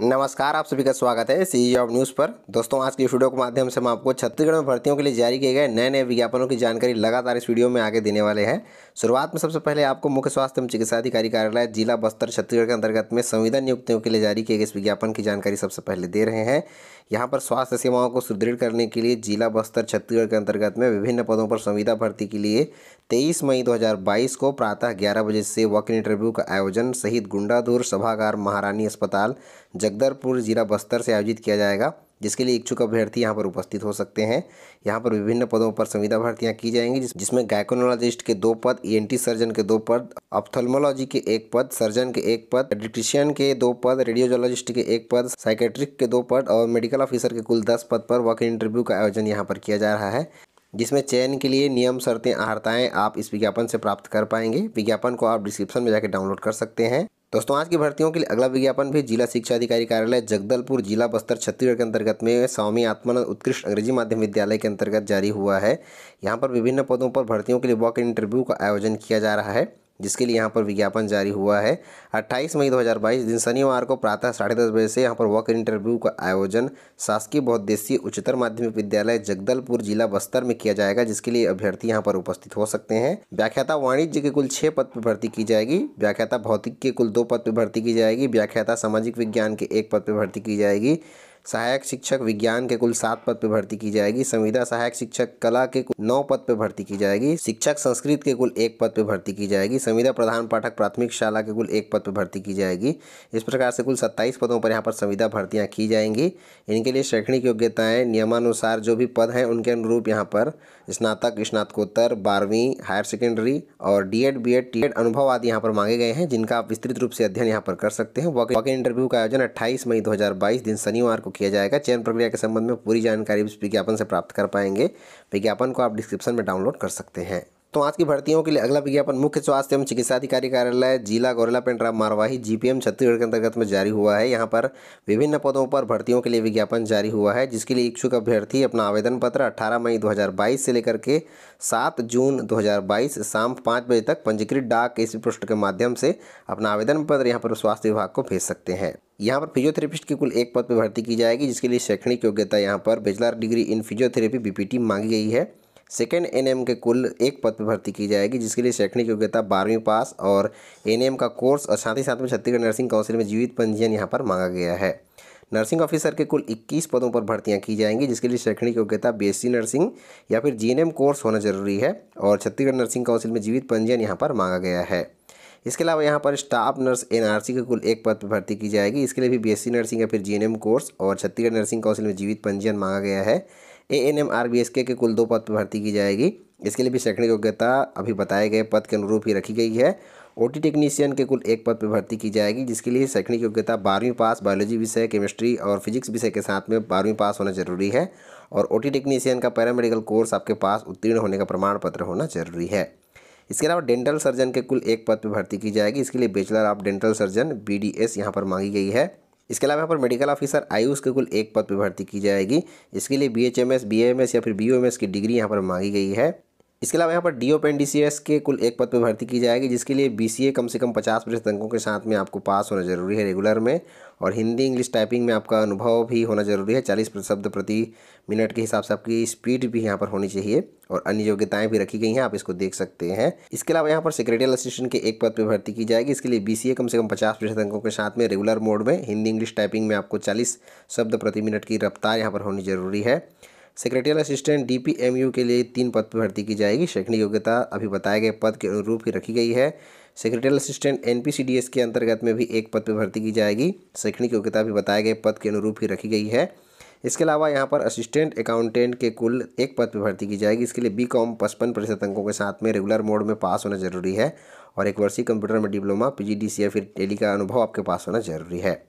नमस्कार, आप सभी का स्वागत है सी जॉब न्यूज़ पर। दोस्तों, आज की इस वीडियो के माध्यम से हम आपको छत्तीसगढ़ में भर्तियों के लिए जारी किए गए नए विज्ञापनों की जानकारी लगातार इस वीडियो में आगे देने वाले हैं। शुरुआत में सबसे पहले आपको मुख्य स्वास्थ्य एवं चिकित्सा अधिकारी कार्यालय जिला बस्तर छत्तीसगढ़ के अंतर्गत में संविदा नियुक्तियों के लिए जारी किए गए इस विज्ञापन की जानकारी सबसे पहले दे रहे हैं। यहाँ पर स्वास्थ्य सेवाओं को सुदृढ़ करने के लिए जिला बस्तर छत्तीसगढ़ के अंतर्गत में विभिन्न पदों पर संविदा भर्ती के लिए 23 मई 2022 को प्रातः 11 बजे से वॉक इन इंटरव्यू का आयोजन शहीद गुंडाधुर सभागार महारानी अस्पताल जगदलपुर जिला बस्तर से आयोजित किया जाएगा, जिसके लिए इच्छुक अभ्यर्थी यहां पर उपस्थित हो सकते हैं। यहां पर विभिन्न पदों पर संविदा भर्तियां की जाएंगी, जिसमें गायकोनोलॉजिस्ट के 2 पद, ईएनटी सर्जन के 2 पद, ऑप्थेल्मोलॉजी के 1 पद, सर्जन के 1 पद, पेडियाट्रिशियन के 2 पद, रेडियोलॉजिस्ट के 1 पद, साइकेट्रिक के 2 पद और मेडिकल ऑफिसर के कुल 10 पद पर वॉक इन इंटरव्यू का आयोजन यहाँ पर किया जा रहा है, जिसमें चयन के लिए नियम, शर्तें, अहर्ताएं आप इस विज्ञापन से प्राप्त कर पाएंगे। विज्ञापन को आप डिस्क्रिप्शन में जाकर डाउनलोड कर सकते हैं। दोस्तों, आज की भर्तियों के लिए अगला विज्ञापन भी जिला शिक्षा अधिकारी कार्यालय जगदलपुर जिला बस्तर छत्तीसगढ़ के अंतर्गत में स्वामी आत्मानंद उत्कृष्ट अंग्रेजी माध्यम विद्यालय के अंतर्गत जारी हुआ है। यहाँ पर विभिन्न पदों पर भर्तियों के लिए वॉक इन इंटरव्यू का आयोजन किया जा रहा है, जिसके लिए यहाँ पर विज्ञापन जारी हुआ है। 28 मई 2022 दिन शनिवार को प्रातः 10:30 बजे से यहाँ पर वॉक इन इंटरव्यू का आयोजन शासकीय बहुउद्देशीय उच्चतर माध्यमिक विद्यालय जगदलपुर जिला बस्तर में किया जाएगा, जिसके लिए अभ्यर्थी यहाँ पर उपस्थित हो सकते हैं। व्याख्याता वाणिज्य के कुल 6 पद पर भर्ती की जाएगी। व्याख्याता भौतिक के कुल 2 पद पर भर्ती की जाएगी। व्याख्याता सामाजिक विज्ञान के 1 पद पर भर्ती की जाएगी। सहायक शिक्षक विज्ञान के कुल 7 पद पर भर्ती की जाएगी। संविदा सहायक शिक्षक कला के कुल 9 पद पर भर्ती की जाएगी। शिक्षक संस्कृत के कुल 1 पद पर भर्ती की जाएगी। संविदा प्रधान पाठक प्राथमिक शाला के कुल 1 पद पर भर्ती की जाएगी। इस प्रकार से कुल 27 पदों पर यहाँ पर संविदा भर्तियाँ की जाएंगी। इनके लिए शैक्षणिक योग्यताएं नियमानुसार जो भी पद हैं उनके अनुरूप यहाँ पर स्नातक, स्नातकोत्तर, 12वीं, हायर सेकेंडरी और डीएड, बीएड, टीएड अनुभव आदि यहाँ पर मांगे गए हैं, जिनका आप विस्तृत रूप से अध्ययन यहाँ पर कर सकते हैं। वॉक इन इंटरव्यू का आयोजन 28 मई 2022 दिन शनिवार को किया जाएगा। चयन प्रक्रिया के संबंध में पूरी जानकारी इस विज्ञापन से प्राप्त कर पाएंगे। विज्ञापन को आप डिस्क्रिप्शन में डाउनलोड कर सकते हैं। तो आज की भर्तियों के लिए अगला विज्ञापन मुख्य स्वास्थ्य एवं चिकित्सा अधिकारी कार्यालय जिला गौरेला पेंड्रा मारवाही जीपीएम छत्तीसगढ़ के अंतर्गत में जारी हुआ है। यहाँ पर विभिन्न पदों पर भर्तियों के लिए विज्ञापन जारी हुआ है, जिसके लिए इच्छुक अभ्यर्थी अपना आवेदन पत्र 18 मई 2022 से लेकर के 7 जून 2022 शाम 5 बजे तक पंजीकृत डाक केसरी पोस्ट के माध्यम से अपना आवेदन पत्र यहाँ पर स्वास्थ्य विभाग को भेज सकते हैं। यहाँ पर फिजियोथेरेपिस्ट की कुल 1 पद पर भर्ती की जाएगी, जिसके लिए शैक्षणिक योग्यता यहाँ पर bachelor degree in physiotherapy BPT मांगी गई है। सेकेंड एनएम के कुल 1 पद पर भर्ती की जाएगी, जिसके लिए शैक्षणिक योग्यता 12वीं पास और एनएम का कोर्स और साथ ही साथ में छत्तीसगढ़ नर्सिंग काउंसिल में जीवित पंजीयन यहाँ पर मांगा गया है। नर्सिंग ऑफिसर के कुल 21 पदों पर भर्तियां की जाएंगी, जिसके लिए शैक्षणिक योग्यता बीएससी नर्सिंग या फिर जीएनएम कोर्स होना जरूरी है और छत्तीसगढ़ नर्सिंग काउंसिल में जीवित पंजीयन यहाँ पर मांगा गया है। इसके अलावा यहाँ पर स्टाफ नर्स एनआरसी के कुल 1 पद पर भर्ती की जाएगी। इसके लिए भी बीएससी नर्सिंग या फिर जीएनएम कोर्स और छत्तीसगढ़ नर्सिंग काउंसिल में जीवित पंजीयन मांगा गया है। एएनएम आरबीएसके के कुल 2 पद पर भर्ती की जाएगी। इसके लिए भी शैक्षणिक योग्यता अभी बताए गए पद के अनुरूप ही रखी गई है। ओटी टेक्नीशियन के कुल 1 पद पर भर्ती की जाएगी, जिसके लिए शैक्षणिक योग्यता 12वीं पास, बायोलॉजी विषय, केमिस्ट्री और फिजिक्स विषय के साथ में 12वीं पास होना जरूरी है और ओटी टेक्नीशियन का पैरामेडिकल कोर्स आपके पास उत्तीर्ण होने का प्रमाण पत्र होना जरूरी है। इसके अलावा डेंटल सर्जन के कुल 1 पद पर भर्ती की जाएगी। इसके लिए bachelor of dental surgeon BDS यहाँ पर मांगी गई है। इसके अलावा यहाँ पर मेडिकल ऑफिसर आयुष के कुल 1 पद पर भर्ती की जाएगी। इसके लिए बीएचएमएस, बीएएमएस या फिर बीओएमएस की डिग्री यहाँ पर मांगी गई है। इसके अलावा यहाँ पर डीओपेंडिसियस के कुल 1 पद पर भर्ती की जाएगी, जिसके लिए बीसीए कम से कम 50% अंकों के साथ में आपको पास होना जरूरी है रेगुलर में और हिंदी इंग्लिश टाइपिंग में आपका अनुभव भी होना जरूरी है। 40 शब्द प्रति मिनट के हिसाब से आपकी स्पीड भी यहाँ पर होनी चाहिए और अन्य योग्यताएं भी रखी गई हैं, आप इसको देख सकते हैं। इसके अलावा यहाँ पर सेक्रेटरियल असिस्टेंट के 1 पद पर भर्ती की जाएगी। इसके लिए बीसीए कम से कम 50% अंकों के साथ में रेगुलर मोड में हिंदी इंग्लिश टाइपिंग में आपको 40 शब्द प्रति मिनट की रफ्तार यहाँ पर होनी जरूरी है। सेक्रेटरियल असिस्टेंट डीपीएमयू के लिए 3 पद पर भर्ती की जाएगी। शैक्षणिक योग्यता अभी बताए गए पद के अनुरूप ही रखी गई है। सेक्रेटरियल असिस्टेंट एनपीसीडीएस के अंतर्गत में भी 1 पद पर भर्ती की जाएगी। शैक्षणिक योग्यता भी बताए गए पद के अनुरूप ही रखी गई है। इसके अलावा यहाँ पर असिस्टेंट अकाउंटेंट के कुल 1 पद पर भर्ती की जाएगी। इसके लिए बीकॉम 55% अंकों के साथ में रेगुलर मोड में पास होना जरूरी है और 1 वर्षीय कंप्यूटर में डिप्लोमा, पीजीडीसी या फिर टेली का अनुभव आपके पास होना जरूरी है।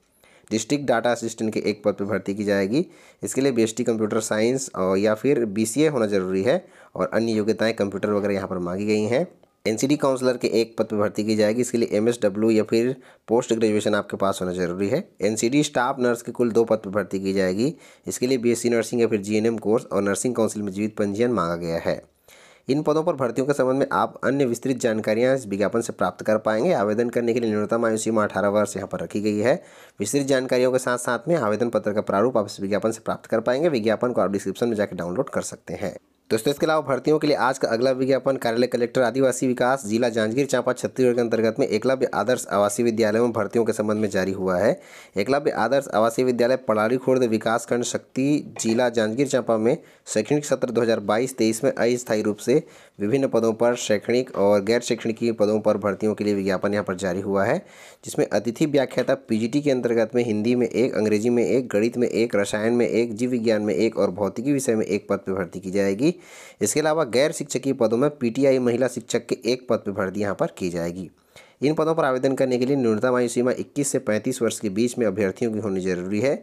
डिस्ट्रिक्ट डाटा असिस्टेंट के 1 पद पर भर्ती की जाएगी। इसके लिए बीएसटी कंप्यूटर साइंस और या फिर बीसीए होना जरूरी है और अन्य योग्यताएं कंप्यूटर वगैरह यहाँ पर मांगी गई हैं। एनसीडी काउंसलर के 1 पद पर भर्ती की जाएगी। इसके लिए एमएसडब्ल्यू या फिर पोस्ट ग्रेजुएशन आपके पास होना जरूरी है। एनसीडी स्टाफ नर्स के कुल 2 पद पर भर्ती की जाएगी। इसके लिए बीएससी नर्सिंग या फिर जीएनएम कोर्स और नर्सिंग काउंसिल में जीवित पंजीयन मांगा गया है। इन पदों पर भर्तियों के संबंध में आप अन्य विस्तृत जानकारियां इस विज्ञापन से प्राप्त कर पाएंगे। आवेदन करने के लिए न्यूनतम आयु सीमा 18 वर्ष यहाँ पर रखी गई है। विस्तृत जानकारियों के साथ साथ में आवेदन पत्र का प्रारूप आप इस विज्ञापन से प्राप्त कर पाएंगे। विज्ञापन को आप डिस्क्रिप्शन में जाकर डाउनलोड कर सकते हैं। दोस्तों, इसके अलावा भर्तियों के लिए आज का अगला विज्ञापन कार्यालय कलेक्टर आदिवासी विकास जिला जांजगीर चांपा छत्तीसगढ़ के अंतर्गत में एकलव्य आदर्श आवासीय विद्यालय में भर्तियों के संबंध में जारी हुआ है। एकलव्य आदर्श आवासीय विद्यालय पड़ारी खुर्द विकासखंड शक्ति जिला जांजगीर चांपा में शैक्षणिक सत्र 2022-23 में अस्थायी रूप से विभिन्न पदों पर शैक्षणिक और गैर शैक्षणिक पदों पर भर्तियों के लिए विज्ञापन यहाँ पर जारी हुआ है, जिसमें अतिथि व्याख्याता पीजीटी के अंतर्गत में हिंदी में 1, अंग्रेजी में 1, गणित में 1, रसायन में 1, जीव विज्ञान में 1 और भौतिकी विषय में 1 पद पर भर्ती की जाएगी। इसके अलावा गैर शिक्षकीय पदों में पीटीआई महिला शिक्षक के 1 पद पर भर्ती यहाँ पर की जाएगी। इन पदों पर आवेदन करने के लिए न्यूनतम आयु सीमा 21 से 35 वर्ष के बीच में अभ्यर्थियों की होनी जरूरी है।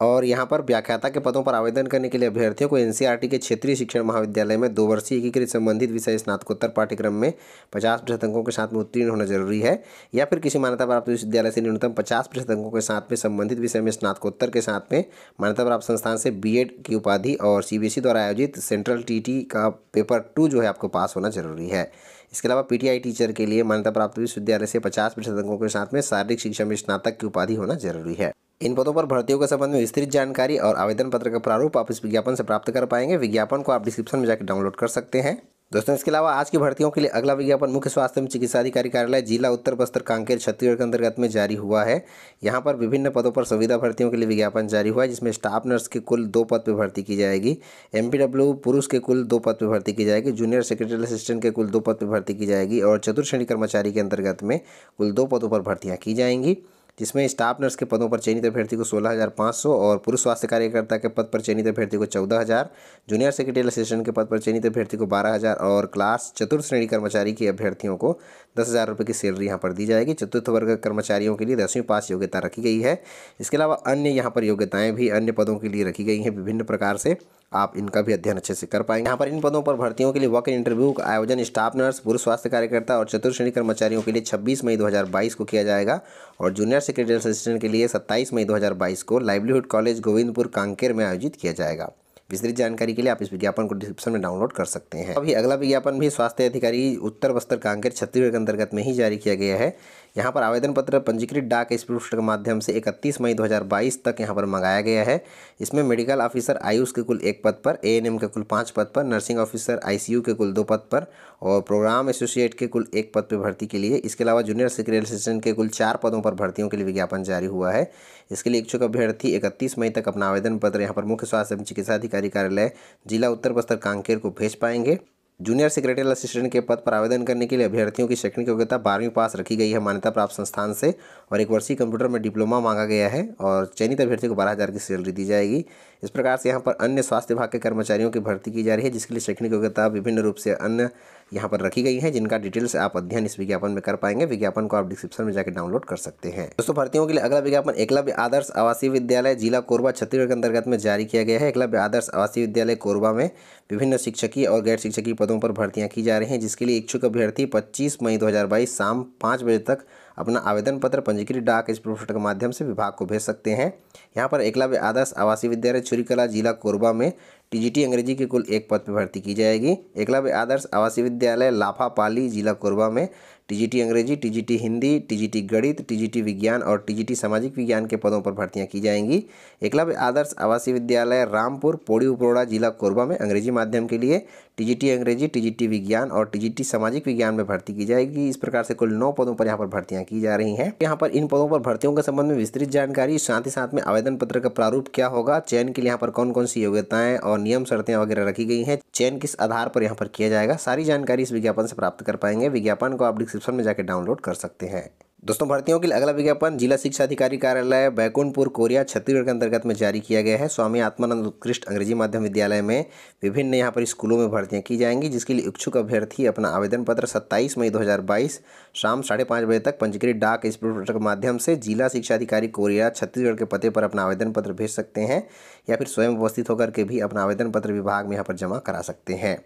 और यहाँ पर व्याख्याता के पदों पर आवेदन करने के लिए अभ्यर्थियों को एनसीईआरटी के क्षेत्रीय शिक्षण महाविद्यालय में 2 वर्षीय एकीकृत संबंधित विषय स्नातकोत्तर पाठ्यक्रम में 50% अंकों के साथ में उत्तीर्ण होना जरूरी है, या फिर किसी मान्यता प्राप्त विश्वविद्यालय से न्यूनतम 50% अंकों के साथ में संबंधित विषय में स्नातकोत्तर के साथ में मान्यता प्राप्त संस्थान से बीएड की उपाधि और सीबीएसई द्वारा आयोजित सेंट्रल टीटी का पेपर 2 जो है आपको पास होना जरूरी है। इसके अलावा पीटीआई टीचर के लिए मान्यता प्राप्त विश्वविद्यालय से 50% अंकों के साथ में शारीरिक शिक्षा में स्नातक की उपाधि होना जरूरी है। इन पदों पर भर्तियों के संबंध में विस्तृत जानकारी और आवेदन पत्र का प्रारूप आप इस विज्ञापन से प्राप्त कर पाएंगे। विज्ञापन को आप डिस्क्रिप्शन में जाकर डाउनलोड कर सकते हैं। दोस्तों, इसके अलावा आज की भर्तियों के लिए अगला विज्ञापन मुख्य स्वास्थ्य एवं चिकित्सा अधिकारी कार्यालय जिला उत्तर बस्तर कांकेर छत्तीसगढ़ के अंतर्गत में जारी हुआ है। यहाँ पर विभिन्न पदों पर संविदा भर्तियों के लिए विज्ञापन जारी हुआ है, जिसमें स्टाफ नर्स के कुल 2 पद पर भर्ती की जाएगी, एमपीडब्ल्यू पुरुष के कुल 2 पद पर भर्ती की जाएगी, जूनियर सेक्रेटरी असिस्टेंट के कुल 2 पद पर भर्ती की जाएगी और चतुर्थ श्रेणी कर्मचारी के अंतर्गत में कुल 2 पदों पर भर्तियाँ की जाएंगी, जिसमें स्टाफ नर्स के पदों पर चयनित अभ्यर्थी को 16,500 और पुरुष स्वास्थ्य कार्यकर्ता के पद पर चयनित अभ्यर्थी को 14,000, जूनियर सेक्रेटरी असिस्टेंट के पद पर चयनित अभ्यर्थी को 12,000 और क्लास चतुर्थ श्रेणी कर्मचारी के अभ्यर्थियों को 10,000 रुपये की सैलरी यहाँ पर दी जाएगी। चतुर्थ वर्ग कर्मचारियों के लिए 10वीं पास योग्यता रखी गई है। इसके अलावा अन्य यहाँ पर योग्यताएँ भी अन्य पदों के लिए रखी गई हैं विभिन्न प्रकार से, आप इनका भी अध्ययन अच्छे से कर पाएंगे। यहाँ पर इन पदों पर भर्तियों के लिए वॉक इन इंटरव्यू का आयोजन स्टाफ नर्स, पुरुष स्वास्थ्य कार्यकर्ता और चतुर्थ श्रेणी कर्मचारियों के लिए 26 मई 2022 को किया जाएगा और जूनियर सेक्रेटरी असिस्टेंट के लिए 27 मई 2022 को लाइवलीहुड कॉलेज गोविंदपुर कांकेर में आयोजित किया जाएगा। विस्तृत जानकारी के लिए आप इस विज्ञापन को डिस्क्रिप्शन में डाउनलोड कर सकते हैं। अभी अगला विज्ञापन भी स्वास्थ्य अधिकारी उत्तर बस्तर कांकेर छत्तीसगढ़ के अंतर्गत में ही जारी किया गया है। यहाँ पर आवेदन पत्र पंजीकृत डाक स्पीड के माध्यम से 31 मई 2022 तक यहाँ पर मंगाया गया है। इसमें मेडिकल ऑफिसर आयुष के कुल 1 पद पर, एएनएम के कुल 5 पद पर, नर्सिंग ऑफिसर आईसीयू के कुल 2 पद पर और प्रोग्राम एसोसिएट के कुल 1 पद पर भर्ती के लिए। इसके अलावा जूनियर सेक्रेटरी असिस्टेंट के कुल 4 पदों पर भर्तियों के लिए विज्ञापन जारी हुआ है। इसके लिए इच्छुक अभ्यर्थी 31 मई तक अपना आवेदन पत्र यहाँ पर मुख्य स्वास्थ्य एवं चिकित्सा अधिकारी कार्यालय जिला उत्तर बस्तर कांकेर को भेज पाएंगे। जूनियर सेक्रेटरी असिस्टेंट के पद पर आवेदन करने के लिए अभ्यर्थियों की शैक्षणिक योग्यता 12वीं पास रखी गई है मान्यता प्राप्त संस्थान से और 1 वर्षीय कंप्यूटर में डिप्लोमा मांगा गया है और चयनित अभ्यर्थी को 12,000 की सैलरी दी जाएगी। इस प्रकार से यहाँ पर अन्य स्वास्थ्य विभाग के कर्मचारियों की भर्ती की जा रही है, जिसके लिए शैक्षणिक योग्यता विभिन्न रूप से अन्य यहाँ पर रखी गई है, जिनका डिटेल्स आप अध्ययन इस विज्ञापन में कर पाएंगे। विज्ञापन को आप डिस्क्रिप्शन में जाकर डाउनलोड कर सकते हैं। दोस्तों, भर्तियों के लिए अगला विज्ञापन एकलव्य आदर्श आवासीय विद्यालय जिला कोरबा छत्तीसगढ़ के अंतर्गत में जारी किया गया है। एकलव्य आदर्श आवासीय विद्यालय कोरबा में विभिन्न शिक्षकीय और गैर शिक्षकीय पदों पर भर्तियां की जा रही हैं, जिसके लिए इच्छुक अभ्यर्थी 25 मई 2022 शाम 5 बजे तक अपना आवेदन पत्र पंजीकृत डाक स्पीड के माध्यम से विभाग को भेज सकते हैं। यहाँ पर एकलव्य आदर्श आवासीय विद्यालय छुरीकला जिला कोरबा में टीजीटी अंग्रेजी के कुल 1 पद पर भर्ती की जाएगी। एकलव्य आदर्श आवासीय विद्यालय लाफापाली जिला कोरबा में टीजीटी अंग्रेजी, टीजीटी हिंदी, टीजीटी गणित, टीजीटी विज्ञान और टीजीटी सामाजिक विज्ञान के पदों पर भर्तियां की जाएंगी। एकलव्य आदर्श आवासीय विद्यालय रामपुर पोड़ी उपरोड़ा जिला कोरबा में अंग्रेजी माध्यम के लिए टीजीटी अंग्रेजी, टीजीटी विज्ञान और टीजीटी सामाजिक विज्ञान में भर्ती की जाएगी। इस प्रकार से कुल 9 पदों पर यहाँ पर भर्तियां की जा रही हैं। यहाँ पर इन पदों पर भर्तियों के संबंध में विस्तृत जानकारी, साथ ही साथ में आवेदन पत्र का प्रारूप क्या होगा, चयन के लिए यहाँ पर कौन कौन सी योग्यताएं और नियम शर्तें वगैरह रखी गई हैं, चयन किस आधार पर यहाँ पर किया जाएगा, सारी जानकारी इस विज्ञापन से प्राप्त कर पाएंगे। विज्ञापन को आप डिस्क्रिप्शन में जाकर डाउनलोड कर सकते हैं। दोस्तों, भर्तियों के लिए अगला विज्ञापन जिला शिक्षा अधिकारी कार्यालय बैकुंठपुर कोरिया छत्तीसगढ़ के अंतर्गत में जारी किया गया है। स्वामी आत्मानंद उत्कृष्ट अंग्रेजी माध्यम विद्यालय में विभिन्न यहाँ पर स्कूलों में भर्तियां की जाएंगी, जिसके लिए इच्छुक अभ्यर्थी अपना आवेदन पत्र 27 मई 2022 शाम 5:30 बजे तक पंजीकृत डाक स्पीड के माध्यम से जिला शिक्षा अधिकारी कोरिया छत्तीसगढ़ के पते पर अपना आवेदन पत्र भेज सकते हैं, या फिर स्वयं उपस्थित होकर के भी अपना आवेदन पत्र विभाग में यहाँ पर जमा करा सकते हैं।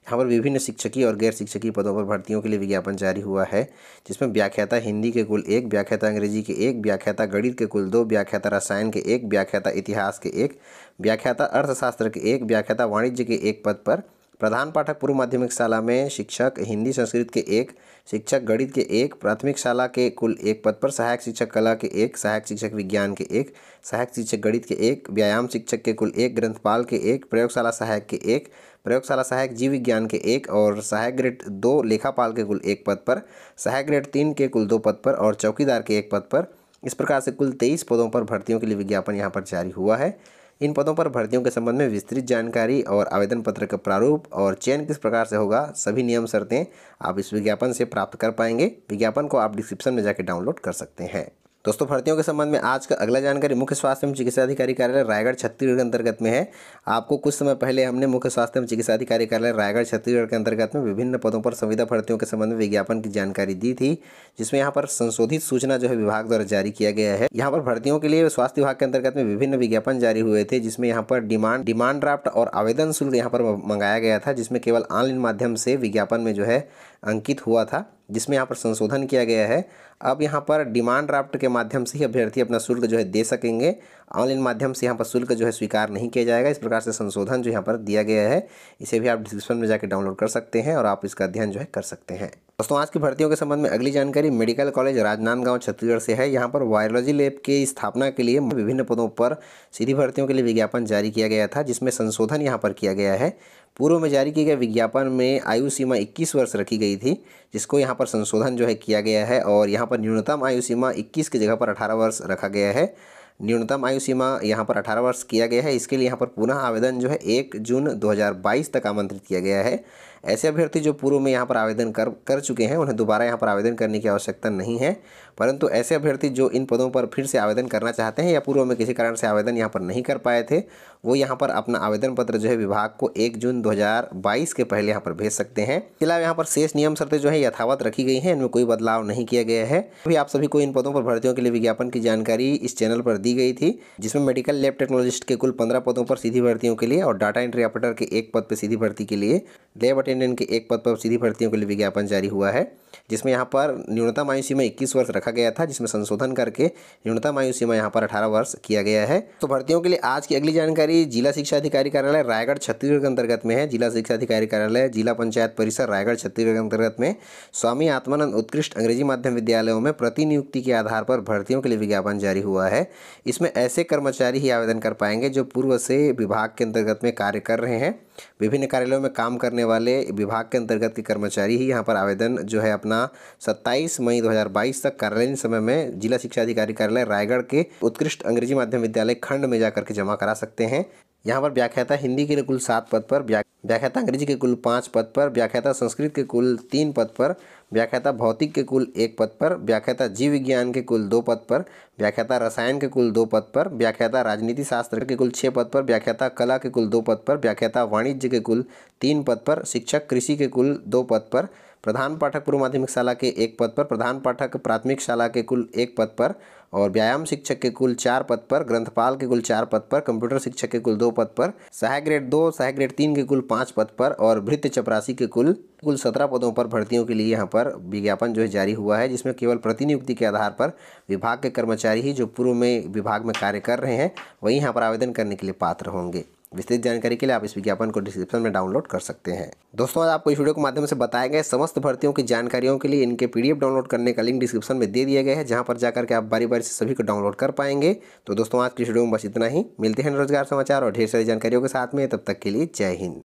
यहाँ पर विभिन्न शिक्षकीय और गैर शिक्षकीय पदों पर भर्तियों के लिए विज्ञापन जारी हुआ है, जिसमें व्याख्याता हिंदी के कुल 1, व्याख्याता अंग्रेजी के 1, व्याख्याता गणित के कुल 2, व्याख्याता रसायन के 1, व्याख्याता इतिहास के 1, व्याख्याता अर्थशास्त्र के 1, व्याख्याता वाणिज्य के 1 पद पर प्रधान पाठक पूर्व माध्यमिक शाला में शिक्षक हिंदी संस्कृत के 1, शिक्षक गणित के 1, प्राथमिक शाला के कुल 1 पद पर, सहायक शिक्षक कला के 1, सहायक शिक्षक विज्ञान के 1, सहायक शिक्षक गणित के 1, व्यायाम शिक्षक के कुल 1, ग्रंथपाल के 1, प्रयोगशाला सहायक के 1, प्रयोगशाला सहायक जीव विज्ञान के 1 और सहायक ग्रेड 2 लेखापाल के कुल 1 पद पर, सहायक ग्रेड 3 के कुल 2 पद पर और चौकीदार के 1 पद पर। इस प्रकार से कुल 23 पदों पर भर्तियों के लिए विज्ञापन यहाँ पर जारी हुआ है। इन पदों पर भर्तियों के संबंध में विस्तृत जानकारी और आवेदन पत्र का प्रारूप और चयन किस प्रकार से होगा, सभी नियम शर्तें आप इस विज्ञापन से प्राप्त कर पाएंगे। विज्ञापन को आप डिस्क्रिप्शन में जाकर डाउनलोड कर सकते हैं। दोस्तों, भर्तियों के संबंध में आज का अगला जानकारी मुख्य स्वास्थ्य एवं चिकित्सा अधिकारी कार्यालय रायगढ़ छत्तीसगढ़ के अंतर्गत में है। आपको कुछ समय पहले हमने मुख्य स्वास्थ्य एवं चिकित्सा अधिकारी कार्यालय रायगढ़ छत्तीसगढ़ के अंतर्गत में विभिन्न पदों पर संविदा भर्तियों के संबंध में विज्ञापन की जानकारी दी थी, जिसमें यहाँ पर संशोधित सूचना जो है विभाग द्वारा जारी किया गया है। यहाँ पर भर्तियों के लिए स्वास्थ्य विभाग के अंतर्गत में विभिन्न विज्ञापन जारी हुए थे, जिसमें यहाँ पर डिमांड ड्राफ्ट और आवेदन शुल्क यहाँ पर मंगाया गया था, जिसमें केवल ऑनलाइन माध्यम से विज्ञापन में जो है अंकित हुआ था, जिसमें यहाँ पर संशोधन किया गया है। अब यहाँ पर डिमांड ड्राफ्ट के माध्यम से ही अभ्यर्थी अपना शुल्क जो है दे सकेंगे, ऑनलाइन माध्यम से यहाँ पर शुल्क जो है स्वीकार नहीं किया जाएगा। इस प्रकार से संशोधन जो यहाँ पर दिया गया है, इसे भी आप डिस्क्रिप्शन में जाकर डाउनलोड कर सकते हैं और आप इसका अध्ययन जो है कर सकते हैं। दोस्तों, आज की भर्तियों के संबंध में अगली जानकारी मेडिकल कॉलेज राजनांदगांव छत्तीसगढ़ से है। यहाँ पर वायरोलॉजी लैब की स्थापना के लिए विभिन्न पदों पर सीधी भर्तियों के लिए विज्ञापन जारी किया गया था, जिसमें संशोधन यहाँ पर किया गया है। पूर्व में जारी किए गए विज्ञापन में आयु सीमा 21 वर्ष रखी गई थी, जिसको यहाँ पर संशोधन जो है किया गया है और यहाँ पर न्यूनतम आयु सीमा 21 की जगह पर 18 वर्ष रखा गया है। न्यूनतम आयु सीमा यहाँ पर 18 वर्ष किया गया है। इसके लिए यहाँ पर पुनः आवेदन जो है 1 जून 2022 तक आमंत्रित किया गया है। ऐसे अभ्यर्थी जो पूर्व में यहाँ पर आवेदन कर चुके हैं, उन्हें दोबारा यहाँ पर आवेदन करने की आवश्यकता नहीं है, परंतु ऐसे अभ्यर्थी जो इन पदों पर फिर से आवेदन करना चाहते हैं या पूर्व में किसी कारण से आवेदन यहाँ पर नहीं कर पाए थे, वो यहाँ पर अपना आवेदन पत्र जो है विभाग को 1 जून 2022 के पहले यहाँ पर भेज सकते हैं। इसके अलावा यहाँ पर शेष नियम शर्तें जो है यथावत रखी गई हैं, इनमें कोई बदलाव नहीं किया गया है। अभी आप सभी को इन पदों पर भर्तियों के लिए विज्ञापन की जानकारी इस चैनल पर दी गई थी, जिसमें मेडिकल लैब टेक्नोलॉजिस्ट के कुल 15 पदों पर सीधी भर्तियों के लिए और डाटा एंट्री ऑपरेटर के 1 पद पर सीधी भर्ती के लिए, लैब अटेंडेंट के 1 पद पर सीधी भर्तियों के लिए विज्ञापन जारी हुआ है, जिसमें यहाँ पर न्यूनतम आयु सीमा 21 वर्ष रखा गया था, जिसमें संशोधन करके न्यूनतम आयु सीमा यहाँ पर 18 वर्ष किया गया है। तो भर्तियों के लिए आज की अगली जानकारी जिला शिक्षा अधिकारी कार्यालय रायगढ़ छत्तीसगढ़ के अंतर्गत में है। जिला शिक्षा अधिकारी कार्यालय जिला पंचायत परिसर रायगढ़ छत्तीसगढ़ के अंतर्गत में स्वामी आत्मानंद उत्कृष्ट अंग्रेजी माध्यम विद्यालयों में प्रतिनियुक्ति के आधार पर भर्तियों के लिए विज्ञापन जारी हुआ है। इसमें ऐसे कर्मचारी ही आवेदन कर पाएंगे जो पूर्व से विभाग के अंतर्गत में कार्य कर रहे हैं। विभिन्न कार्यालयों में काम करने वाले विभाग के अंतर्गत के कर्मचारी ही यहाँ पर आवेदन जो है अपना 27 मई 2022 तक कार्यालयीन समय में जिला शिक्षा अधिकारी कार्यालय रायगढ़ के उत्कृष्ट अंग्रेजी माध्यम विद्यालय खंड में जाकर के जमा करा सकते हैं। यहाँ पर व्याख्याता हिंदी के लिए कुल 7 पद पर, व्याख्याता अंग्रेजी के कुल 5 पद पर, व्याख्याता संस्कृत के कुल 3 पद पर, व्याख्याता भौतिक के कुल 1 पद पर, व्याख्याता जीव विज्ञान के कुल 2 पद पर, व्याख्याता रसायन के कुल 2 पद पर, व्याख्याता राजनीति शास्त्र के कुल 6 पद पर, व्याख्याता कला के कुल 2 पद पर, व्याख्याता वाणिज्य के कुल 3 पद पर, शिक्षक कृषि के कुल 2 पद पर, प्रधान पाठक पूर्व माध्यमिक शाला के 1 पद पर, प्रधान पाठक प्राथमिक शाला के कुल 1 पद पर और व्यायाम शिक्षक के कुल 4 पद पर, ग्रंथपाल के कुल 4 पद पर, कंप्यूटर शिक्षक के कुल 2 पद पर, सहायक ग्रेड 2 सहायक ग्रेड 3 के कुल 5 पद पर और भृत्य चपरासी के कुल 17 पदों पर भर्तियों के लिए यहाँ पर विज्ञापन जो है जारी हुआ है, जिसमें केवल प्रतिनियुक्ति के आधार पर विभाग के कर्मचारी ही जो पूर्व में विभाग में कार्य कर रहे हैं वही यहाँ पर आवेदन करने के लिए पात्र होंगे। विस्तृत जानकारी के लिए आप इस विज्ञापन को डिस्क्रिप्शन में डाउनलोड कर सकते हैं। दोस्तों, आज आपको इस वीडियो के माध्यम से बताए गए समस्त भर्तियों की जानकारियों के लिए इनके PDF डाउनलोड करने का लिंक डिस्क्रिप्शन में दे दिया गया है, जहां पर जाकर के आप बारी बारी से सभी को डाउनलोड कर पाएंगे। तो दोस्तों, आज की वीडियो में बस इतना ही। मिलते हैं रोजगार समाचार और ढेर सारी जानकारियों के साथ में। तब तक के लिए जय हिंद।